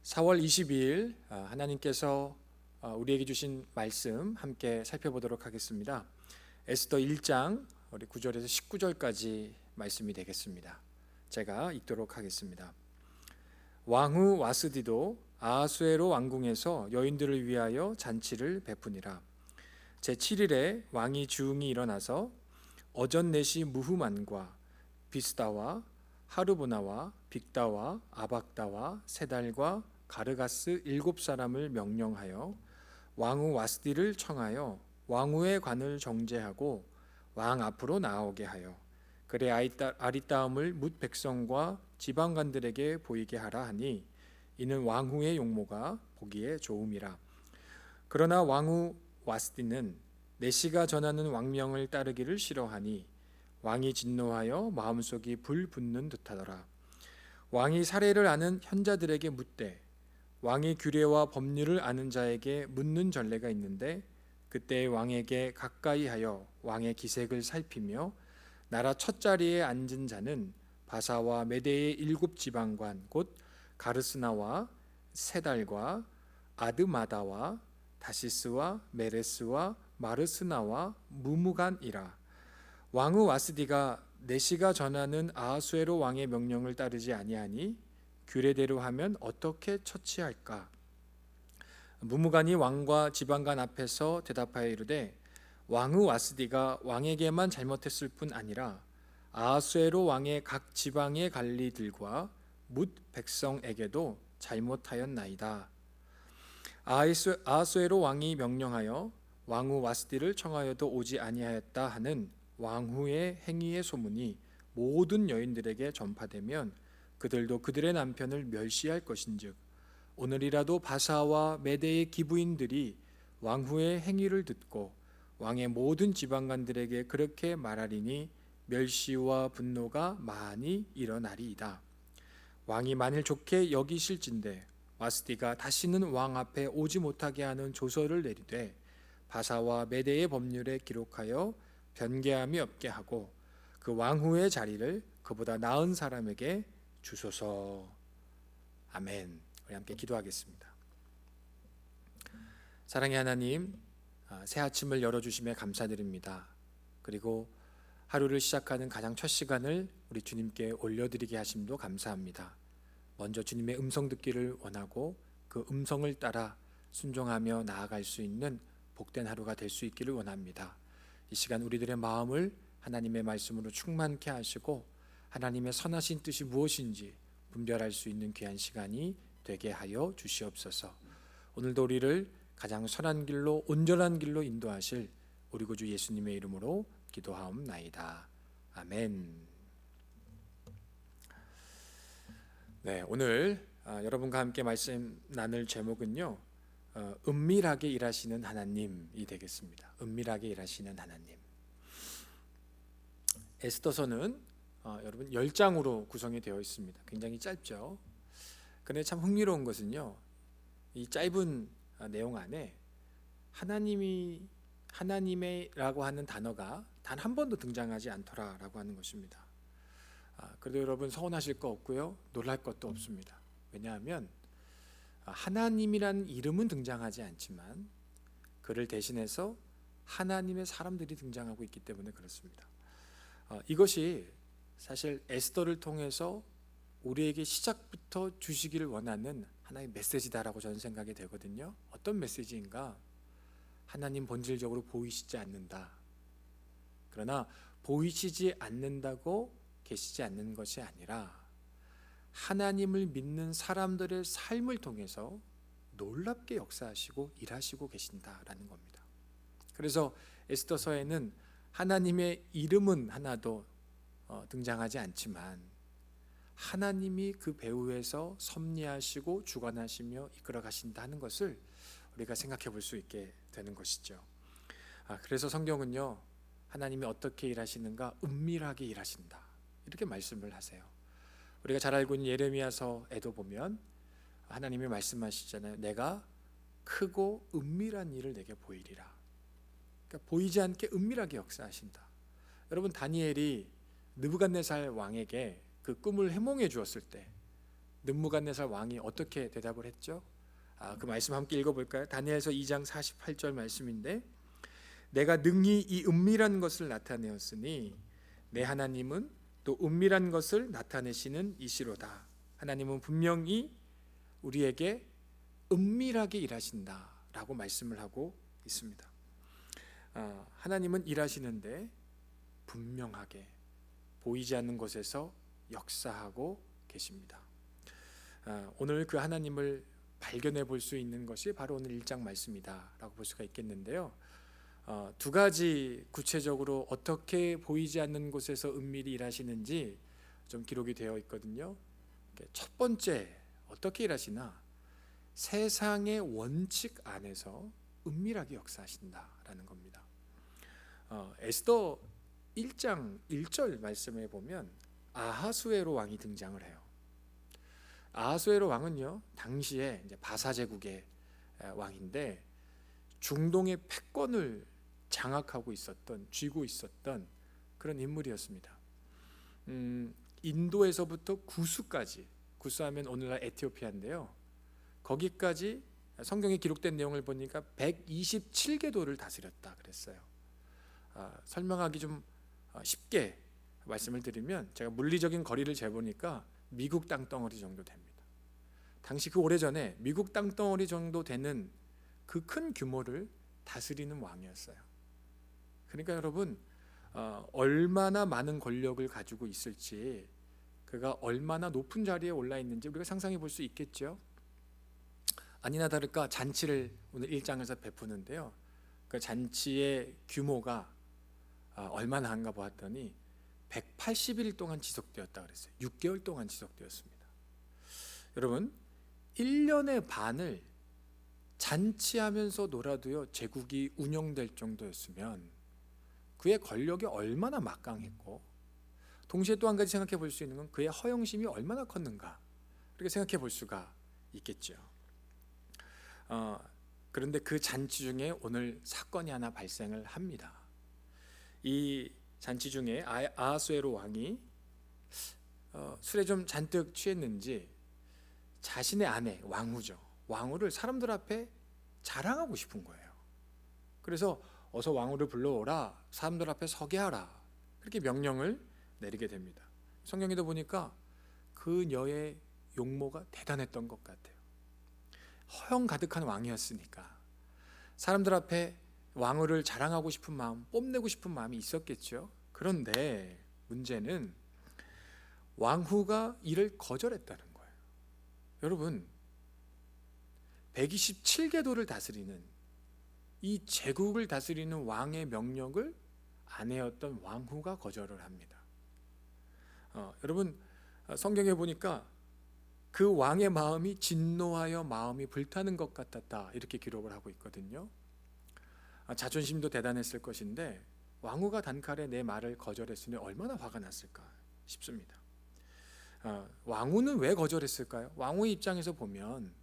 4월 22일 하나님께서 우리에게 주신 말씀 함께 살펴보도록 하겠습니다. 에스더 1장 우리 9절에서 19절까지 말씀이 되겠습니다. 제가 읽도록 하겠습니다. 왕후 와스디도 아하수에로 왕궁에서 여인들을 위하여 잔치를 베푸니라. 제7일에 왕이 주웅이 일어나서 어전넷이 무후만과 비스다와 하르보나와 빅다와 아박다와 세달과 가르가스 7사람을 명령하여 왕후 와스디를 청하여 왕후의 관을 정제하고 왕 앞으로 나아오게 하여 그의 아리따움을 뭇 백성과 지방관들에게 보이게 하라 하니 이는 왕후의 용모가 보기에 좋음이라. 그러나 왕후 와스디는 내시가 전하는 왕명을 따르기를 싫어하니 왕이 진노하여 마음속이 불 붙는 듯하더라. 왕이 사례를 아는 현자들에게 묻되 왕의 규례와 법률을 아는 자에게 묻는 전례가 있는데 그때 왕에게 가까이 하여 왕의 기색을 살피며 나라 첫 자리에 앉은 자는 바사와 메대의 7지방관 곧 가르스나와 세달과 아드마다와 다시스와 메레스와 마르스나와 무무간이라. 왕후 와스디가 내시가 전하는 아하수에로 왕의 명령을 따르지 아니하니 규례대로 하면 어떻게 처치할까? 무무간이 왕과 지방관 앞에서 대답하여 이르되 왕후 와스디가 왕에게만 잘못했을 뿐 아니라 아하수에로 왕의 각 지방의 관리들과 뭇 백성에게도 잘못하였나이다. 아하수에로 왕이 명령하여 왕후 와스디를 청하여도 오지 아니하였다 하는 왕후의 행위의 소문이 모든 여인들에게 전파되면 그들도 그들의 남편을 멸시할 것인즉 오늘이라도 바사와 메대의 기부인들이 왕후의 행위를 듣고 왕의 모든 지방관들에게 그렇게 말하리니 멸시와 분노가 많이 일어나리이다. 왕이 만일 좋게 여기실진대 와스디가 다시는 왕 앞에 오지 못하게 하는 조서를 내리되 바사와 메대의 법률에 기록하여 변개함이 없게 하고 그 왕후의 자리를 그보다 나은 사람에게 주소서. 아멘. 우리 함께 기도하겠습니다. 사랑의 하나님, 새 아침을 열어주심에 감사드립니다. 그리고 하루를 시작하는 가장 첫 시간을 우리 주님께 올려드리게 하심도 감사합니다. 먼저 주님의 음성 듣기를 원하고 그 음성을 따라 순종하며 나아갈 수 있는 복된 하루가 될 수 있기를 원합니다. 이 시간 우리들의 마음을 하나님의 말씀으로 충만케 하시고 하나님의 선하신 뜻이 무엇인지 분별할 수 있는 귀한 시간이 되게 하여 주시옵소서. 오늘도 우리를 가장 선한 길로 온전한 길로 인도하실 우리 구주 예수님의 이름으로 기도하옵나이다. 아멘. 네, 오늘 여러분과 함께 말씀 나눌 제목은요, 은밀하게 일하시는 하나님이 되겠습니다. 은밀하게 일하시는 하나님. 에스더서는 여러분 10장으로 구성이 되어 있습니다. 굉장히 짧죠. 그런데 참 흥미로운 것은요, 이 짧은 내용 안에 하나님이라고 하는 단어가 단 한 번도 등장하지 않더라라고 하는 것입니다. 그래도 여러분 서운하실 거 없고요, 놀랄 것도 없습니다. 왜냐하면 하나님이라는 이름은 등장하지 않지만 그를 대신해서 하나님의 사람들이 등장하고 있기 때문에 그렇습니다. 이것이 사실 에스더를 통해서 우리에게 시작부터 주시기를 원하는 하나의 메시지다라고 저는 생각이 되거든요. 어떤 메시지인가? 하나님 본질적으로 보이시지 않는다. 그러나 보이시지 않는다고 계시지 않는 것이 아니라 하나님을 믿는 사람들의 삶을 통해서 놀랍게 역사하시고 일하시고 계신다라는 겁니다. 그래서 에스더서에는 하나님의 이름은 하나도 등장하지 않지만 하나님이 그 배후에서 섭리하시고 주관하시며 이끌어 가신다는 것을 우리가 생각해 볼 수 있게 되는 것이죠. 그래서 성경은요, 하나님이 어떻게 일하시는가? 은밀하게 일하신다, 이렇게 말씀을 하세요. 우리가 잘 알고 있는 예레미야서에도 보면 하나님이 말씀하시잖아요. 내가 크고 은밀한 일을 내게 보이리라. 그러니까 보이지 않게 은밀하게 역사하신다. 여러분, 다니엘이 느부갓네살 왕에게 그 꿈을 해몽해 주었을 때 느부갓네살 왕이 어떻게 대답을 했죠? 그 말씀 함께 읽어볼까요? 다니엘서 2장 48절 말씀인데, 내가 능히 이 은밀한 것을 나타내었으니 내 하나님은 또 은밀한 것을 나타내시는 이시로다. 하나님은 분명히 우리에게 은밀하게 일하신다라고 말씀을 하고 있습니다. 하나님은 일하시는데 분명하게 보이지 않는 곳에서 역사하고 계십니다. 오늘 그 하나님을 발견해 볼 수 있는 것이 바로 오늘 1장 말씀이다라고 볼 수가 있겠는데요. 두 가지 구체적으로 어떻게 보이지 않는 곳에서 은밀히 일하시는지 좀 기록이 되어 있거든요. 첫 번째, 어떻게 일하시나? 세상의 원칙 안에서 은밀하게 역사하신다라는 겁니다. 에스더 1장 1절 말씀에 보면 아하수에로 왕이 등장을 해요. 아하수에로 왕은요, 당시에 이제 바사 제국의 왕인데 중동의 패권을 장악하고 있었던, 쥐고 있었던 그런 인물이었습니다. 인도에서부터 구스까지, 구스하면 오늘날 에티오피아인데요, 거기까지 성경에 기록된 내용을 보니까 127개도를 다스렸다 그랬어요. 설명하기 좀 쉽게 말씀을 드리면, 제가 물리적인 거리를 재보니까 미국 땅덩어리 정도 됩니다. 당시 그 오래전에 미국 땅덩어리 정도 되는 그 큰 규모를 다스리는 왕이었어요. 그러니까 여러분, 얼마나 많은 권력을 가지고 있을지, 그가 얼마나 높은 자리에 올라 있는지 우리가 상상해 볼 수 있겠죠. 아니나 다를까 잔치를 오늘 1장에서 베푸는데요, 그 잔치의 규모가 얼마나 한가 보았더니 180일 동안 지속되었다 그랬어요. 6개월 동안 지속되었습니다. 여러분, 1년의 반을 잔치하면서 놀아도요 제국이 운영될 정도였으면 그의 권력이 얼마나 막강했고, 동시에 또 한 가지 생각해 볼 수 있는 건 그의 허영심이 얼마나 컸는가, 이렇게 생각해 볼 수가 있겠죠. 그런데 그 잔치 중에 오늘 사건이 하나 발생을 합니다. 이 잔치 중에 아하수에로 왕이 술에 좀 잔뜩 취했는지 자신의 아내, 왕후를 사람들 앞에 자랑하고 싶은 거예요. 그래서 어서 왕후를 불러오라, 사람들 앞에 서게 하라, 그렇게 명령을 내리게 됩니다. 성경에도 보니까 그녀의 용모가 대단했던 것 같아요. 허영 가득한 왕이었으니까 사람들 앞에 왕후를 자랑하고 싶은 마음, 뽐내고 싶은 마음이 있었겠죠. 그런데 문제는 왕후가 이를 거절했다는 거예요. 여러분, 127개도를 다스리는, 이 제국을 다스리는 왕의 명령을 아내였던 왕후가 거절을 합니다. 여러분, 성경에 보니까 그 왕의 마음이 진노하여 마음이 불타는 것 같았다, 이렇게 기록을 하고 있거든요. 자존심도 대단했을 것인데 왕후가 단칼에 내 말을 거절했으니 얼마나 화가 났을까 싶습니다. 왕후는 왜 거절했을까요? 왕후의 입장에서 보면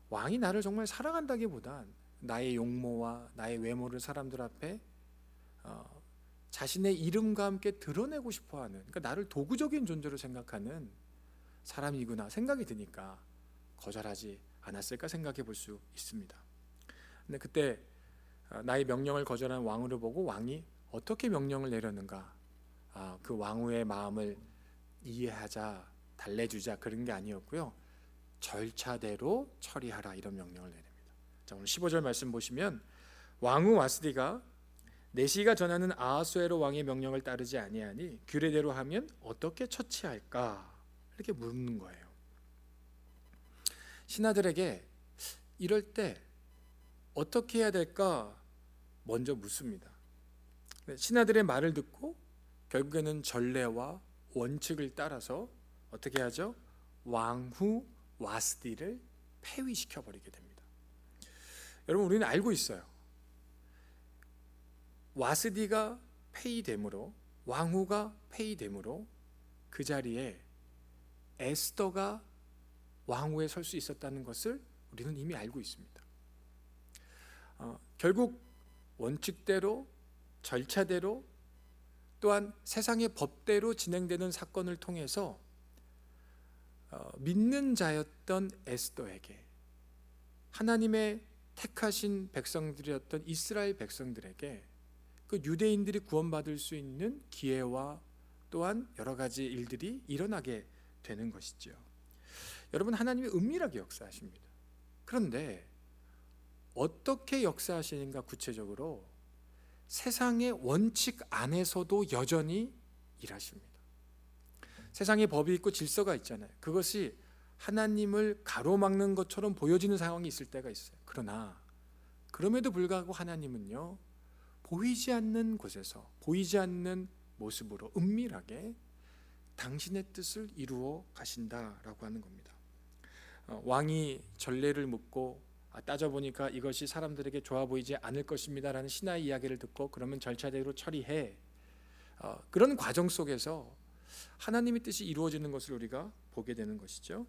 왕이 나를 정말 사랑한다기보단 나의 용모와 나의 외모를 사람들 앞에 자신의 이름과 함께 드러내고 싶어하는, 그러니까 나를 도구적인 존재로 생각하는 사람이구나 생각이 드니까 거절하지 않았을까 생각해 볼 수 있습니다. 근데 그때 나의 명령을 거절한 왕후를 보고 왕이 어떻게 명령을 내렸는가, 그 왕후의 마음을 이해하자, 달래주자, 그런 게 아니었고요, 절차대로 처리하라, 이런 명령을 내립니다. 자, 오늘 15절 말씀 보시면 왕후 와스디가 내시가 전하는 아하수에로 왕의 명령을 따르지 아니하니 규례대로 하면 어떻게 처치할까, 이렇게 묻는 거예요. 신하들에게 이럴 때 어떻게 해야 될까 먼저 묻습니다. 신하들의 말을 듣고 결국에는 전례와 원칙을 따라서 어떻게 하죠? 왕후 와스디를 폐위시켜 버리게 됩니다. 여러분, 우리는 알고 있어요. 와스디가 폐위됨으로, 왕후가 폐위됨으로 그 자리에 에스더가 왕후에 설 수 있었다는 것을 우리는 이미 알고 있습니다. 결국 원칙대로, 절차대로, 또한 세상의 법대로 진행되는 사건을 통해서 믿는 자였던 에스더에게, 하나님의 택하신 백성들이었던 이스라엘 백성들에게 그 유대인들이 구원받을 수 있는 기회와 또한 여러 가지 일들이 일어나게 되는 것이죠. 여러분, 하나님이 은밀하게 역사하십니다. 그런데 어떻게 역사하시는가? 구체적으로 세상의 원칙 안에서도 여전히 일하십니다. 세상에 법이 있고 질서가 있잖아요. 그것이 하나님을 가로막는 것처럼 보여지는 상황이 있을 때가 있어요. 그러나 그럼에도 불구하고 하나님은요, 보이지 않는 곳에서, 보이지 않는 모습으로 은밀하게 당신의 뜻을 이루어 가신다라고 하는 겁니다. 왕이 전례를 묻고 따져보니까 이것이 사람들에게 좋아 보이지 않을 것입니다 라는 신하의 이야기를 듣고 그러면 절차대로 처리해. 그런 과정 속에서 하나님의 뜻이 이루어지는 것을 우리가 보게 되는 것이죠.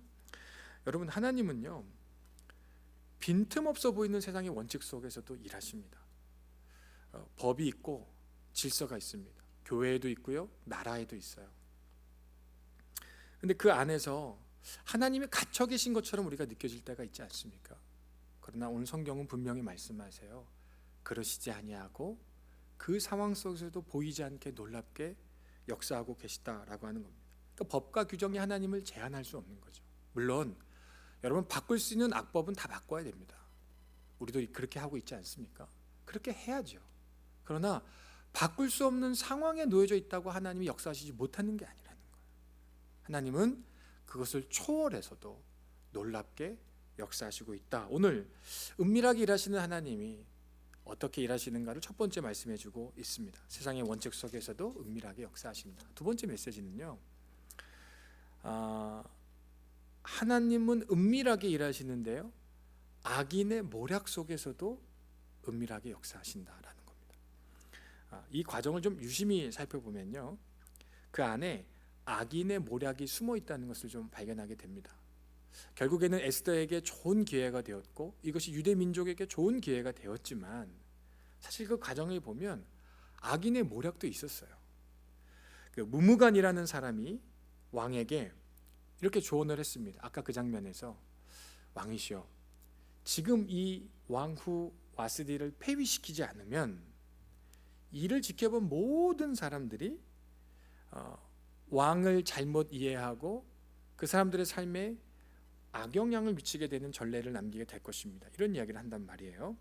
여러분, 하나님은요, 빈틈없어 보이는 세상의 원칙 속에서도 일하십니다. 법이 있고 질서가 있습니다. 교회에도 있고요, 나라에도 있어요. 근데 그 안에서 하나님이 갇혀 계신 것처럼 우리가 느껴질 때가 있지 않습니까? 그러나 오늘 성경은 분명히 말씀하세요. 그러시지 아니하고 그 상황 속에서도 보이지 않게 놀랍게 역사하고 계시다라고 하는 겁니다. 그러니까 법과 규정이 하나님을 제한할 수 없는 거죠. 물론 여러분, 바꿀 수 있는 악법은 다 바꿔야 됩니다. 우리도 그렇게 하고 있지 않습니까? 그렇게 해야죠. 그러나 바꿀 수 없는 상황에 놓여져 있다고 하나님이 역사하시지 못하는 게 아니라는 거예요. 하나님은 그것을 초월해서도 놀랍게 역사하시고 있다. 오늘 은밀하게 일하시는 하나님이 어떻게 일하시는가를 첫 번째 말씀해 주고 있습니다. 세상의 원칙 속에서도 은밀하게 역사하신다. 두 번째 메시지는요, 하나님은 은밀하게 일하시는데요, 악인의 모략 속에서도 은밀하게 역사하신다라는 겁니다. 이 과정을 좀 유심히 살펴보면요, 그 안에 악인의 모략이 숨어 있다는 것을 좀 발견하게 됩니다. 결국에는 에스더에게 좋은 기회가 되었고 이것이 유대 민족에게 좋은 기회가 되었지만 사실 그 과정을 보면 악인의 모략도 있었어요. 그 무무간이라는 사람이 왕에게 이렇게 조언을 했습니다. 아까 그 장면에서, 왕이시여, 지금 이 왕후 와스디를 폐위시키지 않으면 이를 지켜본 모든 사람들이 왕을 잘못 이해하고 그 사람들의 삶에 악영향을 미치게 되는 전례를 남기게 될 것입니다. 이런 이야기를 한단 말이에요.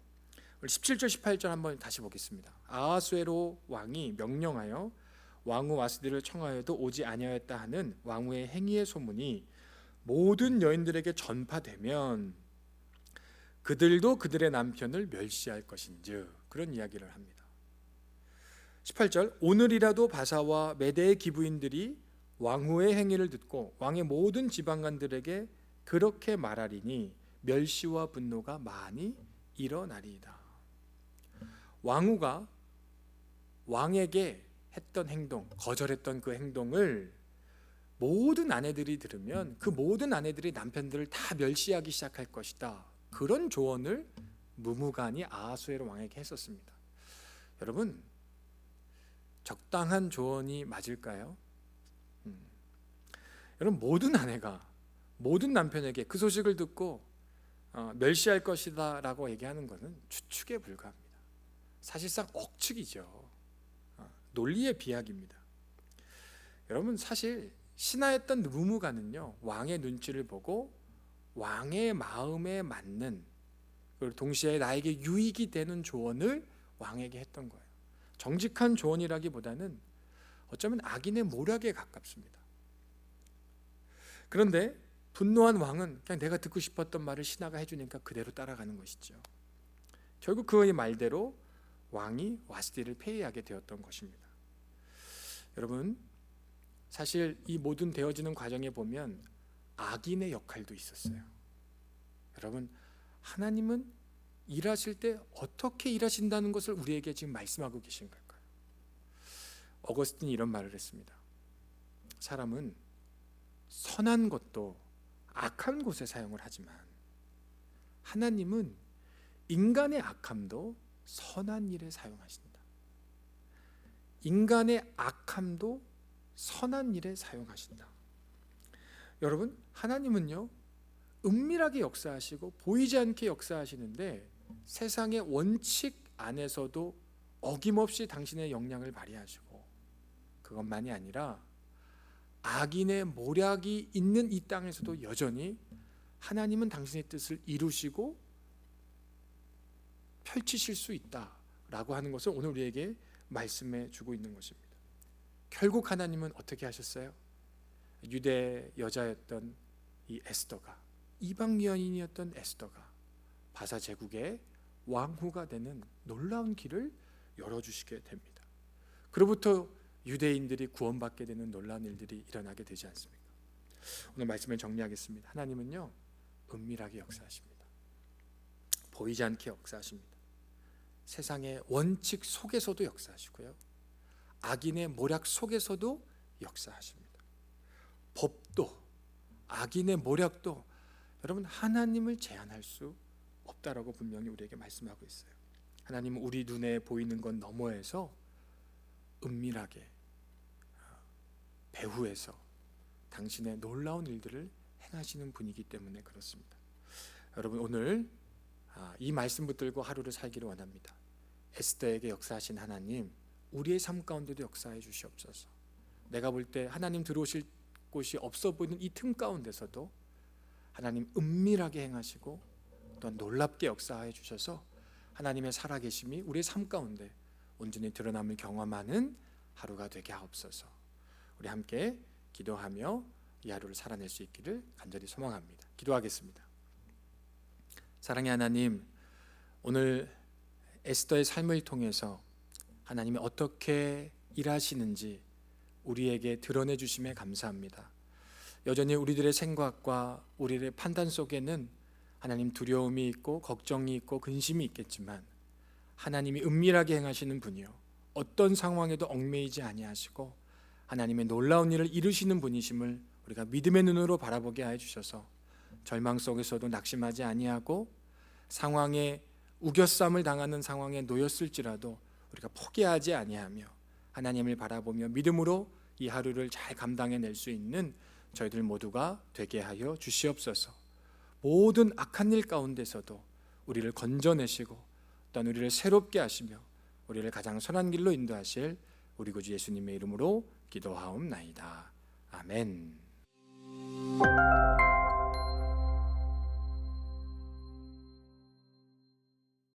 17절 18절 한번 다시 보겠습니다. 아하수에로 왕이 명령하여 왕후 와스디를 청하여도 오지 아니하였다 하는 왕후의 행위의 소문이 모든 여인들에게 전파되면 그들도 그들의 남편을 멸시할 것인즉, 그런 이야기를 합니다. 18절, 오늘이라도 바사와 메대의 기부인들이 왕후의 행위를 듣고 왕의 모든 지방관들에게 그렇게 말하리니 멸시와 분노가 많이 일어나리이다. 왕후가 왕에게 했던 행동, 거절했던 그 행동을 모든 아내들이 들으면 그 모든 아내들이 남편들을 다 멸시하기 시작할 것이다. 그런 조언을 무무간이 아하수에로 왕에게 했었습니다. 여러분, 적당한 조언이 맞을까요? 여러분, 모든 아내가 모든 남편에게 그 소식을 듣고 멸시할 것이다 라고 얘기하는 것은 추측에 불과합니다. 사실상 억측이죠. 논리의 비약입니다. 여러분, 사실 신하였던 무무간은요, 왕의 눈치를 보고 왕의 마음에 맞는, 그리고 동시에 나에게 유익이 되는 조언을 왕에게 했던 거예요. 정직한 조언이라기보다는 어쩌면 악인의 모략에 가깝습니다. 그런데 분노한 왕은 그냥 내가 듣고 싶었던 말을 신하가 해주니까 그대로 따라가는 것이죠. 결국 그의 말대로 왕이 와스디를 폐위하게 되었던 것입니다. 여러분, 사실 이 모든 되어지는 과정에 보면 악인의 역할도 있었어요. 여러분, 하나님은 일하실 때 어떻게 일하신다는 것을 우리에게 지금 말씀하고 계신 걸까요? 어거스틴이 이런 말을 했습니다. 사람은 선한 것도 악한 곳에 사용을 하지만 하나님은 인간의 악함도 선한 일에 사용하신다. 인간의 악함도 선한 일에 사용하신다. 여러분, 하나님은요 은밀하게 역사하시고 보이지 않게 역사하시는데 세상의 원칙 안에서도 어김없이 당신의 역량을 발휘하시고, 그것만이 아니라 악인의 모략이 있는 이 땅에서도 여전히 하나님은 당신의 뜻을 이루시고 펼치실 수 있다라고 하는 것을 오늘 우리에게 말씀해 주고 있는 것입니다. 결국 하나님은 어떻게 하셨어요? 유대 여자였던 이 에스더가, 이방 여인이었던 에스더가 바사 제국의 왕후가 되는 놀라운 길을 열어주시게 됩니다. 그로부터 유대인들이 구원받게 되는 놀라운 일들이 일어나게 되지 않습니까? 오늘 말씀을 정리하겠습니다. 하나님은요 은밀하게 역사하십니다. 보이지 않게 역사하십니다. 세상의 원칙 속에서도 역사하시고요, 악인의 모략 속에서도 역사하십니다. 법도 악인의 모략도 여러분 하나님을 제한할 수 없다라고 분명히 우리에게 말씀하고 있어요. 하나님은 우리 눈에 보이는 것 너머에서 은밀하게 배후에서 당신의 놀라운 일들을 행하시는 분이기 때문에 그렇습니다. 여러분, 오늘 이 말씀 붙들고 하루를 살기를 원합니다. 에스더에게 역사하신 하나님, 우리의 삶 가운데도 역사해 주시옵소서. 내가 볼 때 하나님 들어오실 곳이 없어 보이는 이 틈 가운데서도 하나님 은밀하게 행하시고 또한 놀랍게 역사해 주셔서 하나님의 살아계심이 우리의 삶 가운데 온전히 드러남을 경험하는 하루가 되게 하옵소서. 우리 함께 기도하며 이 하루를 살아낼 수 있기를 간절히 소망합니다. 기도하겠습니다. 사랑의 하나님, 오늘 에스더의 삶을 통해서 하나님이 어떻게 일하시는지 우리에게 드러내 주심에 감사합니다. 여전히 우리들의 생각과 우리의 판단 속에는 하나님 두려움이 있고 걱정이 있고 근심이 있겠지만 하나님이 은밀하게 행하시는 분이요, 어떤 상황에도 얽매이지 아니하시고 하나님의 놀라운 일을 이루시는 분이심을 우리가 믿음의 눈으로 바라보게 하여 주셔서 절망 속에서도 낙심하지 아니하고 상황에 우겨쌈을 당하는 상황에 놓였을지라도 우리가 포기하지 아니하며 하나님을 바라보며 믿음으로 이 하루를 잘 감당해낼 수 있는 저희들 모두가 되게 하여 주시옵소서. 모든 악한 일 가운데서도 우리를 건져내시고 또한 우리를 새롭게 하시며 우리를 가장 선한 길로 인도하실 우리 구주 예수님의 이름으로 기도하옵나이다. 아멘.